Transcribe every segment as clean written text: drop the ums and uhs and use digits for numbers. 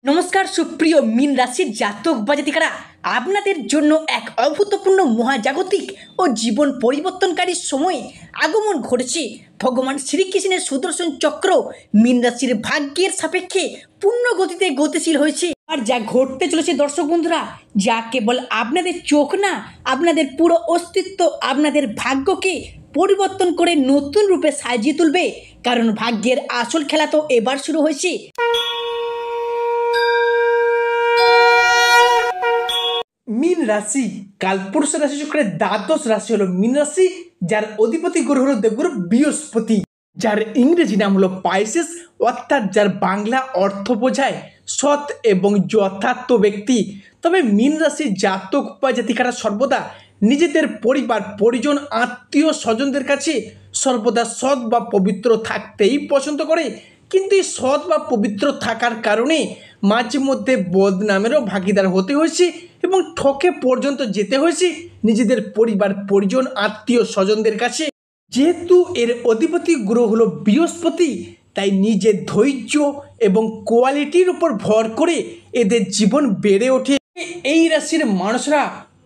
নমস্কার সুপ্রিয় মীন রাশির জাতক বা জাতিকারা, আপনাদের জন্য এক অভূতপূর্ণ মহাজাগতিক ও জীবন পরিবর্তনকারী সময় আগমন ঘটেছে। ভগবান শ্রীকৃষ্ণের সুদর্শন চক্র মীন রাশির ভাগ্যের সাপেক্ষে পূর্ণ গতিতে গতিশীল হয়েছে। আর যা ঘটতে চলেছে দর্শক বন্ধুরা, যা কেবল আপনাদের চোখ না, আপনাদের পুরো অস্তিত্ব, আপনাদের ভাগ্যকে পরিবর্তন করে নতুন রূপে সাজিয়ে তুলবে। কারণ ভাগ্যের আসল খেলা তো এবার শুরু হয়েছে। মীন রাশি কালপুরুষ রাশি চক্রের দ্বাদশ রাশি হলো মীন রাশি, যার অধিপতি গ্রহ হলো দেবগুরু বৃহস্পতি, যার ইংরেজি নাম হলো পাইসেস, অর্থাৎ যার বাংলা অর্থ বোঝায় সৎ এবং যথার্থ ব্যক্তি। তবে মীন রাশির জাতক বা জাতিকারা সর্বদা নিজেদের পরিবার, পরিজন, আত্মীয় স্বজনদের কাছে সর্বদা সৎ বা পবিত্র থাকতেই পছন্দ করে। কিন্তু এই সৎ বা পবিত্র থাকার কারণে মাঝে মধ্যে বদনামেরও ভাগিদার হতে হয়েছে এবং ঠকে পর্যন্ত যেতে হয়েছে নিজেদের পরিবার, পরিজন, আত্মীয় স্বজনদের কাছে। যেহেতু এর অধিপতি গ্রহ হলো বৃহস্পতি, তাই নিজের ধৈর্য এবং কোয়ালিটির উপর ভর করে এদের জীবন বেড়ে ওঠে। এই রাশির মানুষরা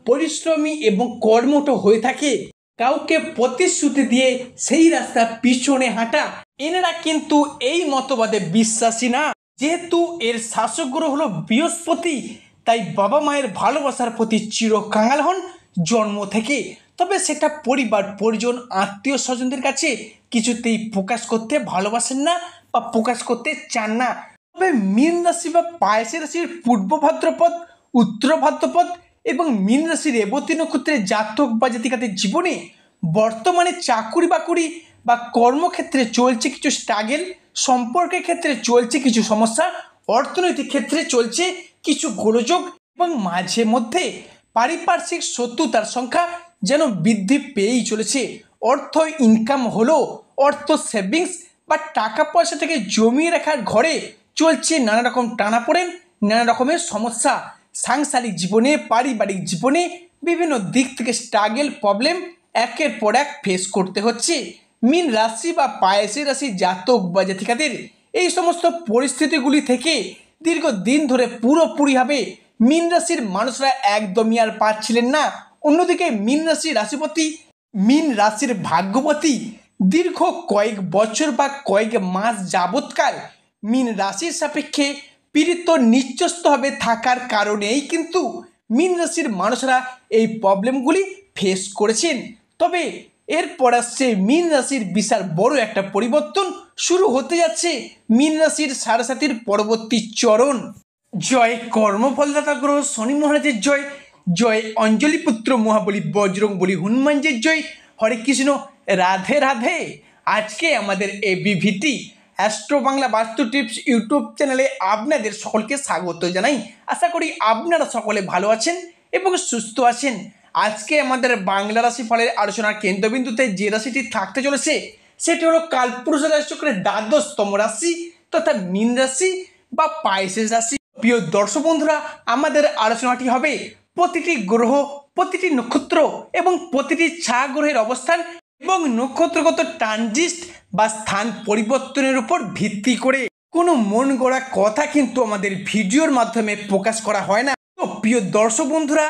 পরিশ্রমী এবং কর্মঠ হয়ে থাকে। কাউকে প্রতিশ্রুতি দিয়ে সেই রাস্তা পিছনে হাঁটা, এনারা কিন্তু এই মতবাদে বিশ্বাসী না। যেহেতু এর শাসক গ্রহ হলো বৃহস্পতি, তাই বাবা মায়ের ভালোবাসার প্রতি চিরকাঙাল হন জন্ম থেকে। তবে সেটা পরিবার, পরিজন, আত্মীয় স্বজনদের কাছে কিছুতেই প্রকাশ করতে ভালোবাসেন না বা প্রকাশ করতে চান না। তবে মীন রাশি বা পায়েসের রাশির পূর্ব ভাদ্রপদ, উত্তর ভাদ্রপদ এবং মীন রাশির রেবতী নক্ষত্রের জাতক বা জাতিকাদের জীবনে বর্তমানে চাকুরি বাকুরি বা কর্মক্ষেত্রে চলছে কিছু স্ট্রাগেল, সম্পর্কের ক্ষেত্রে চলছে কিছু সমস্যা, অর্থনৈতিক ক্ষেত্রে চলছে কিছু গোলযোগ এবং মাঝে মধ্যে পারিপার্শ্বিক শত্রুতার সংখ্যা যেন বৃদ্ধি পেয়েই চলেছে। অর্থ ইনকাম হলো, অর্থ সেভিংস বা টাকা পয়সা থেকে জমিয়ে রাখার ঘরে চলছে নানা রকম টানাপোড়েন, নানা রকমের সমস্যা। সাংসারিক জীবনে, পারিবারিক জীবনে বিভিন্ন দিক থেকে স্ট্রাগেল, প্রবলেম একের পর এক ফেস করতে হচ্ছে। মীন রাশি বা পায়েসের রাশি জাতক বা জাতিকাদের এই সমস্ত পরিস্থিতিগুলি থেকে দীর্ঘদিন ধরে পুরোপুরিভাবে মীন রাশির মানুষরা একদমই আর পাচ্ছিলেন না। অন্যদিকে মীন রাশির রাশিপতি, মীন রাশির ভাগ্যপতি দীর্ঘ কয়েক বছর বা কয়েক মাস যাবৎকাল মীন রাশির সাপেক্ষে পীড়িত নিচস্থভাবে থাকার কারণেই কিন্তু মীন রাশির মানুষরা এই প্রবলেমগুলি ফেস করেছেন। তবে এরপর আসছে মীন রাশির বিশাল বড় একটা পরিবর্তন শুরু হতে যাচ্ছে। মীন রাশির সাড়ে পরবর্তী চরণ। জয় কর্মফলদাতা গ্রহ শনি মহারাজের জয়, জয় অঞ্জলিপুত্র মহাবলী বজরং বলী হনুমানজির জয়। হরে কৃষ্ণ, রাধে রাধে। আজকে আমাদের এবিভিটি অ্যাস্ট্রো বাংলা বাস্তু টিপস ইউটিউব চ্যানেলে আপনাদের সকলকে স্বাগত জানাই। আশা করি আপনারা সকলে ভালো আছেন এবং সুস্থ আছেন। আজকে আমাদের বাংলা রাশি ফলের আলোচনার কেন্দ্রবিন্দুতে যে রাশিটি থাকতে চলেছে সেটি হলো কালপুরুষ রাশি চক্রের দ্বাদশতম রাশি তথা মীন রাশি বা পাইসেস রাশি। প্রিয় দর্শক বন্ধুরা, আমাদের আলোচনাটি হবে প্রতিটি গ্রহ, প্রতিটি নক্ষত্র এবং প্রতিটি ছায়াগ্রহের অবস্থান এবং নক্ষত্রগত ট্রানজিট বা স্থান পরিবর্তনের উপর ভিত্তি করে। কোনো মন গড়া কথা কিন্তু আমাদের ভিডিওর মাধ্যমে প্রকাশ করা হয় না। তো প্রিয় দর্শক বন্ধুরা,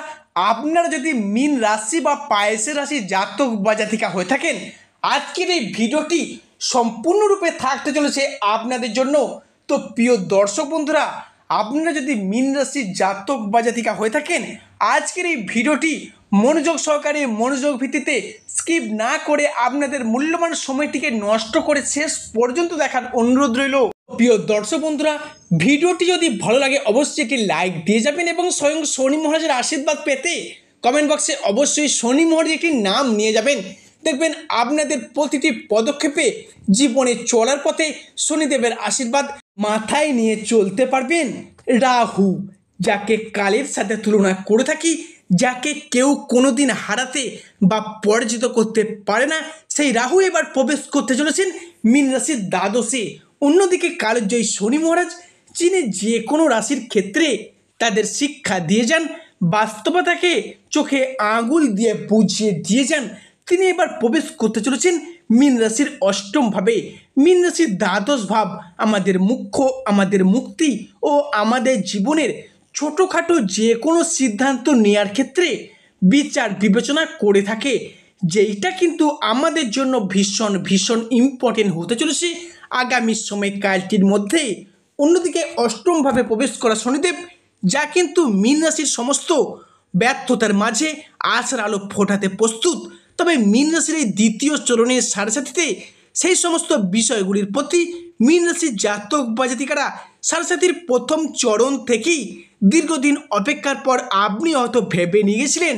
আপনারা যদি মীন রাশি বা পায়েসের রাশি জাতক বা জাতিকা হয়ে থাকেন, আজকের এই ভিডিওটি সম্পূর্ণরূপে থাকতে চলেছে আপনাদের জন্য। তো প্রিয় দর্শক বন্ধুরা, আপনারা যদি মীন রাশির জাতক বা জাতিকা হয়ে থাকেন, আজকের এই ভিডিওটি মনোযোগ সহকারে, মনোযোগ ভিত্তিতে স্কিপ না করে আপনাদের মূল্যবান সময়টিকে নষ্ট করে শেষ পর্যন্ত দেখার অনুরোধ রইল। প্রিয় দর্শক বন্ধুরা, ভিডিওটি যদি ভালো লাগে অবশ্যই একটি লাইক দিয়ে যাবেন এবং স্বয়ং শনি মহারাজের আশীর্বাদ পেতে কমেন্ট বক্সে অবশ্যই শনি মহারাজের একটি নাম নিয়ে যাবেন। দেখবেন আপনাদের প্রতিটি পদক্ষেপে জীবনে চলার পথে শনিদেবের আশীর্বাদ মাথায় নিয়ে চলতে পারবেন। রাহু, যাকে কালের সাথে তুলনা করে থাকি, যাকে কেউ কোনোদিন হারাতে বা পরাজিত করতে পারে না, সেই রাহু এবার প্রবেশ করতে চলেছেন মীন রাশির দ্বাদশে। অন্যদিকে কালজয়ী শনি মহারাজ, যিনি যে কোনো রাশির ক্ষেত্রে তাদের শিক্ষা দিয়ে যান, বাস্তবতাকে চোখে আঙুল দিয়ে বুঝিয়ে দিয়ে যান, তিনি এবার প্রবেশ করতে চলেছেন মীন রাশির অষ্টম ভাবে। মীন রাশির দ্বাদশ ভাব আমাদের মুখ্য, আমাদের মুক্তি ও আমাদের জীবনের ছোটোখাটো যে কোনো সিদ্ধান্ত নেওয়ার ক্ষেত্রে বিচার বিবেচনা করে থাকে, যেইটা কিন্তু আমাদের জন্য ভীষণ ভীষণ ইম্পর্টেন্ট হতে চলেছে আগামী সময়কালটির মধ্যে। অন্যদিকে অষ্টমভাবে প্রবেশ করা শনিদেব, যা কিন্তু মীন রাশির সমস্ত ব্যর্থতার মাঝে আশার আলো ফোটাতে প্রস্তুত। তবে মীন রাশির এই দ্বিতীয় চরণের সাড়েসাথীতে সেই সমস্ত বিষয়গুলির প্রতি মীন রাশির জাতক বা জাতিকারা সাড়েসাথীর প্রথম চরণ থেকেই দীর্ঘদিন অপেক্ষার পর আপনি হয়তো ভেবে নিয়ে গেছিলেন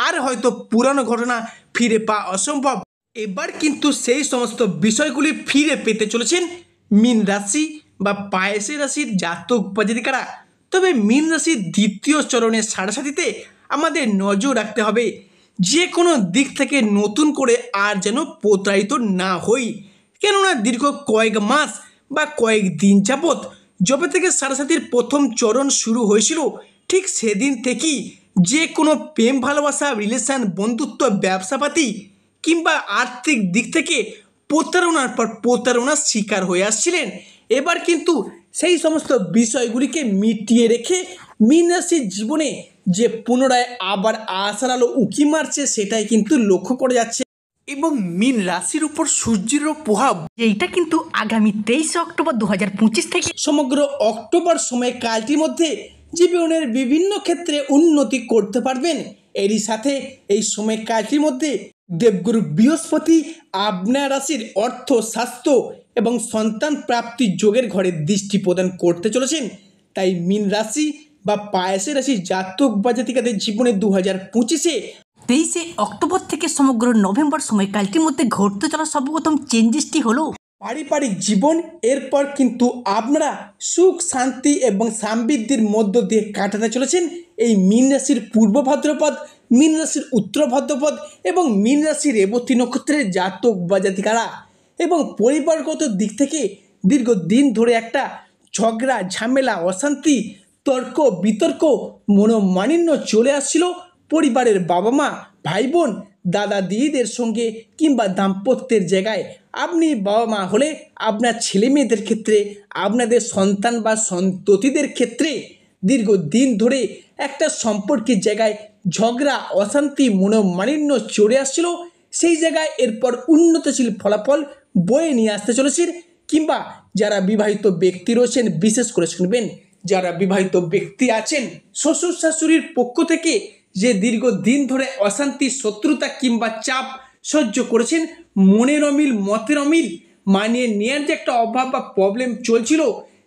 আর হয়তো পুরানো ঘটনা ফিরে পাওয়া অসম্ভব। এবার কিন্তু সেই সমস্ত বিষয়গুলি ফিরে পেতে চলেছেন মীন রাশি বা পায়েসের রাশির জাতক বা জাতিকারা। তবে মীন রাশির দ্বিতীয় চরণের সাড়েসাথীতে আমাদের নজর রাখতে হবে যে কোনো দিক থেকে নতুন করে আর যেন প্রতারিত না হই। কেননা দীর্ঘ কয়েক মাস বা কয়েক দিন যাবৎ যবে থেকে সাড়েসাথীর প্রথম চরণ শুরু হয়েছিল, ঠিক সেদিন থেকেই যে কোনো প্রেম ভালোবাসা, রিলেশন, বন্ধুত্ব, ব্যবসাপাতি কিংবা আর্থিক দিক থেকে প্রতারণার পর প্রতারণার শিকার হয়ে আসছিলেন। এবার কিন্তু সেই সমস্ত বিষয়গুলিকে মিটিয়ে রেখে মীন রাশির জীবনে যে পুনরায় আবার আশার আলো উঁকি মারছে, সেটাই কিন্তু লক্ষ্য করে যাচ্ছে। এবং মীন রাশির উপর সূর্যেরও প্রভাব, এইটা কিন্তু আগামী 23 অক্টোবর 2025 থেকে সমগ্র অক্টোবর সময়কালটির মধ্যে জীবনের বিভিন্ন ক্ষেত্রে উন্নতি করতে পারবেন। এরই সাথে এই সময়কালটির মধ্যে দেবগুরু বৃহস্পতি আপনার রাশির অর্থ, স্বাস্থ্য এবং সন্তান প্রাপ্তির যোগের ঘরে দৃষ্টি প্রদান করতে চলেছেন। তাই মীন রাশি বা পায়েসের রাশির জাতক বা জাতিকাদের জীবনে 2025-এ 23 অক্টোবর থেকে সমগ্র নভেম্বর সময়কালটির মধ্যে ঘটতে চলা সর্বপ্রথম চেঞ্জেসটি হলো পারিবারিক জীবন। এরপর কিন্তু আপনারা সুখ, শান্তি এবং সমৃদ্ধির মধ্য দিয়ে কাটাতে চলেছেন এই মীন রাশির পূর্ব ভাদ্রপদ, মীন রাশির উত্তর ভাদ্রপদ এবং মীন রাশির রেবতী নক্ষত্রের জাতক বা জাতিকারা। এবং পরিবারগত দিক থেকে দীর্ঘদিন ধরে একটা ঝগড়া, ঝামেলা, অশান্তি, তর্ক বিতর্ক, মনোমালিন্য চলে আসছিল পরিবারের বাবা মা, ভাই বোন, দাদা দিদিদের সঙ্গে কিংবা দাম্পত্যের জায়গায়। আপনি বাবা মা হলে আপনার ছেলে মেয়েদের ক্ষেত্রে, আপনাদের সন্তান বা সন্ততিদের ক্ষেত্রে দীর্ঘদিন ধরে একটা সম্পর্কের জায়গায় ঝগড়া, অশান্তি, মনোমালিন্য চলে আসছিল, সেই জায়গায় এরপর উন্নতশীল ফলাফল বয়ে নিয়ে আসতে চলেছে। কিংবা যারা বিবাহিত ব্যক্তি রয়েছেন, বিশেষ করে শুনবেন, যারা বিবাহিত ব্যক্তি আছেন, শ্বশুর শাশুড়ির পক্ষ থেকে যে দীর্ঘদিন ধরে অশান্তি, শত্রুতা কিংবা চাপ সহ্য করেছেন, মনের অমিল, মতের অমিল, মানিয়ে নেওয়ার যে একটা অভাব বা প্রবলেম চলছিল,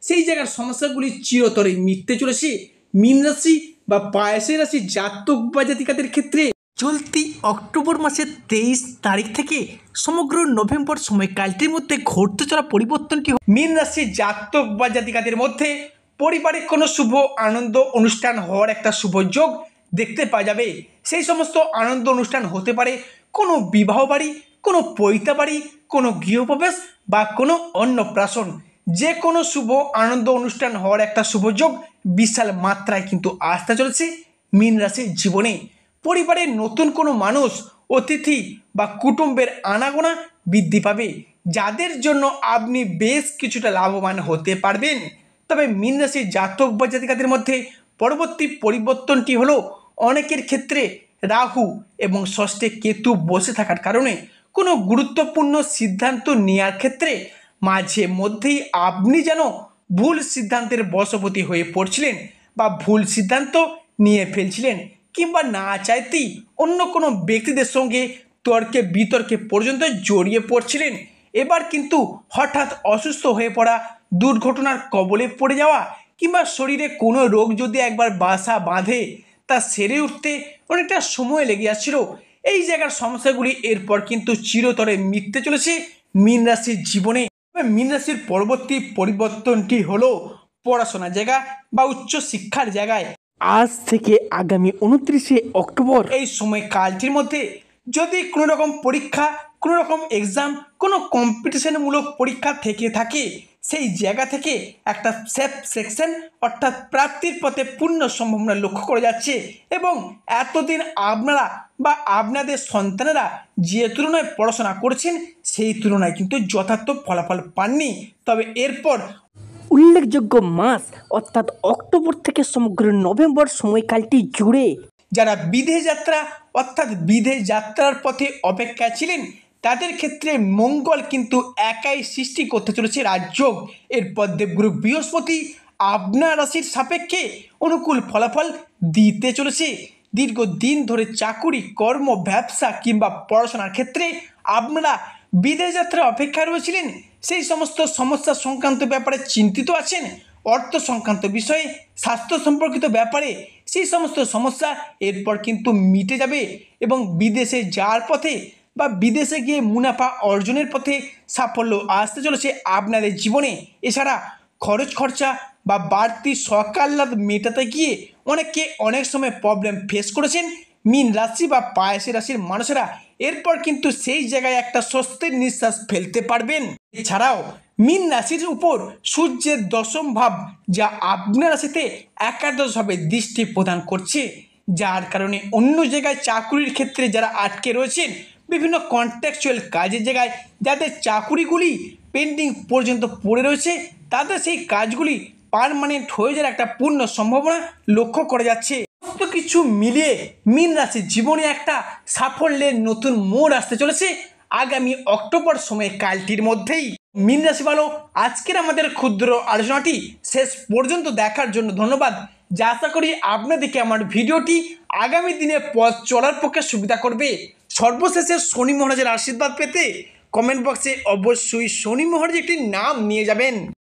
সেই জায়গার সমস্যাগুলি চিরতরে মিটতে চলেছে মীন রাশি বা পায়েসের রাশি জাতক বা জাতিকাদের ক্ষেত্রে। চলতি অক্টোবর মাসের 23 তারিখ থেকে সমগ্র নভেম্বর সময়কালটির মধ্যে ঘটতে চলা পরিবর্তনটি মীন রাশির জাতক বা জাতিকাদের মধ্যে পরিবারে কোনো শুভ আনন্দ অনুষ্ঠান হওয়ার একটা শুভ যোগ দেখতে পাওয়া যাবে। সেই সমস্ত আনন্দ অনুষ্ঠান হতে পারে কোনো বিবাহ বাড়ি, কোনো পৈতা বাড়ি, কোনো গৃহপ্রবেশ বা কোনো অন্নপ্রাশন। যে কোনো শুভ আনন্দ অনুষ্ঠান হওয়ার একটা শুভ যোগ বিশাল মাত্রায় কিন্তু আসতে চলেছে মীন রাশির জীবনে। পরিবারের নতুন কোনো মানুষ, অতিথি বা কুটুম্বের আনাগোনা বৃদ্ধি পাবে, যাদের জন্য আপনি বেশ কিছুটা লাভবান হতে পারবেন। তবে মীন রাশির জাতক বা জাতিকাদের মধ্যে পরবর্তী পরিবর্তনটি হলো অনেকের ক্ষেত্রে রাহু এবং ষষ্ঠে কেতু বসে থাকার কারণে কোনো গুরুত্বপূর্ণ সিদ্ধান্ত নেওয়ার ক্ষেত্রে মাঝে মধ্যেই আপনি যেন ভুল সিদ্ধান্তের বশবর্তী হয়ে পড়ছিলেন বা ভুল সিদ্ধান্ত নিয়ে ফেলছিলেন, কিংবা না চাইতেই অন্য কোনো ব্যক্তিদের সঙ্গে তর্কে বিতর্কে পর্যন্ত জড়িয়ে পড়ছিলেন। এবার কিন্তু হঠাৎ অসুস্থ হয়ে পড়া, দুর্ঘটনার কবলে পড়ে যাওয়া কিংবা শরীরে কোনো রোগ যদি একবার বাসা বাঁধে, তা সেরে উঠতে অনেকটা সময় লেগে যাচ্ছিল। এই জায়গার সমস্যাগুলি এরপর কিন্তু চিরতরে মিটতে চলেছে মীন রাশির জীবনে। মীন রাশির পরবর্তী পরিবর্তনটি হলো পড়াশোনার জায়গা বা উচ্চ শিক্ষার জায়গায়। আজ থেকে আগামী 29 অক্টোবর এই সময়কালটির মধ্যে যদি কোনো রকম পরীক্ষা, কোনো রকম এক্সাম, কোনো কম্পিটিশনমূলক পরীক্ষা থেকে থাকে, সেই জায়গা থেকে একটা সেফ সেকশন অর্থাৎ প্রাপ্তির পথে পূর্ণ সম্ভাবনা লক্ষ্য করা যাচ্ছে। এবং এতদিন আপনারা বা আপনাদের সন্তানেরা যে তুলনায় পড়াশোনা করছেন সেই তুলনায় কিন্তু যথার্থ ফলাফল পাননি। তবে এরপর উল্লেখযোগ্য মাস অর্থাৎ অক্টোবর থেকে সমগ্র নভেম্বর সময়কালটি জুড়ে যারা বিদেশ যাত্রা অর্থাৎ বিদেশ যাত্রার পথে অপেক্ষায় ছিলেন তাদের ক্ষেত্রে মঙ্গল কিন্তু একাই সৃষ্টি করতে চলেছে রাজযোগ। এরপর দেবগুরু বৃহস্পতি আপনার রাশির সাপেক্ষে অনুকূল ফলাফল দিতে চলেছে। দীর্ঘদিন ধরে চাকুরি, কর্ম, ব্যবসা কিংবা পড়াশোনার ক্ষেত্রে আপনারা বিদেশ যাত্রা অপেক্ষায় রয়েছিলেন, সেই সমস্ত সমস্যা সংক্রান্ত ব্যাপারে চিন্তিত আছেন, অর্থ সংক্রান্ত বিষয়ে, স্বাস্থ্য সম্পর্কিত ব্যাপারে সেই সমস্ত সমস্যা এরপর কিন্তু মিটে যাবে এবং বিদেশে যাওয়ার পথে বা বিদেশে গিয়ে মুনাফা অর্জনের পথে সাফল্য আসতে চলেছে আপনাদের জীবনে। এছাড়া খরচ খরচা বা বাড়তি সকাল্লাদ মেটাতে গিয়ে অনেককে অনেক সময় প্রবলেম ফেস করেছেন মীন রাশি বা পায়েসি রাশির মানুষেরা, এরপর কিন্তু সেই জায়গায় একটা স্বস্তির নিঃশ্বাস ফেলতে পারবেন। এছাড়াও মীন রাশির উপর সূর্যের দশম ভাব যা আপনার রাশিতে একাদশভাবে দৃষ্টি প্রদান করছে, যার কারণে অন্য জায়গায় চাকুরির ক্ষেত্রে যারা আটকে রয়েছেন, বিভিন্ন কন্ট্রাকচুয়াল কাজের জায়গায় যাদের চাকুরিগুলি পেন্ডিং পর্যন্ত পড়ে রয়েছে তাদের সেই কাজগুলি পার্মানেন্ট হয়ে যাওয়ার একটা পূর্ণ সম্ভাবনা লক্ষ্য করা যাচ্ছে। সমস্ত কিছু মিলিয়ে মীন রাশির জীবনে একটা সাফল্যের নতুন মোড় আসতে চলেছে আগামী অক্টোবর সময়কালটির মধ্যেই। মীন রাশি ভালো, আজকের আমাদের ক্ষুদ্র আলোচনাটি শেষ পর্যন্ত দেখার জন্য ধন্যবাদ। যা আশা করি আপনাদেরকে আমার ভিডিওটি আগামী দিনে পথ চলার পক্ষে সুবিধা করবে। সর্বশেষে শনি মহারাজের আশীর্বাদ পেতে কমেন্ট বক্সে অবশ্যই শনি মহারাজ একটি নাম নিয়ে যাবেন।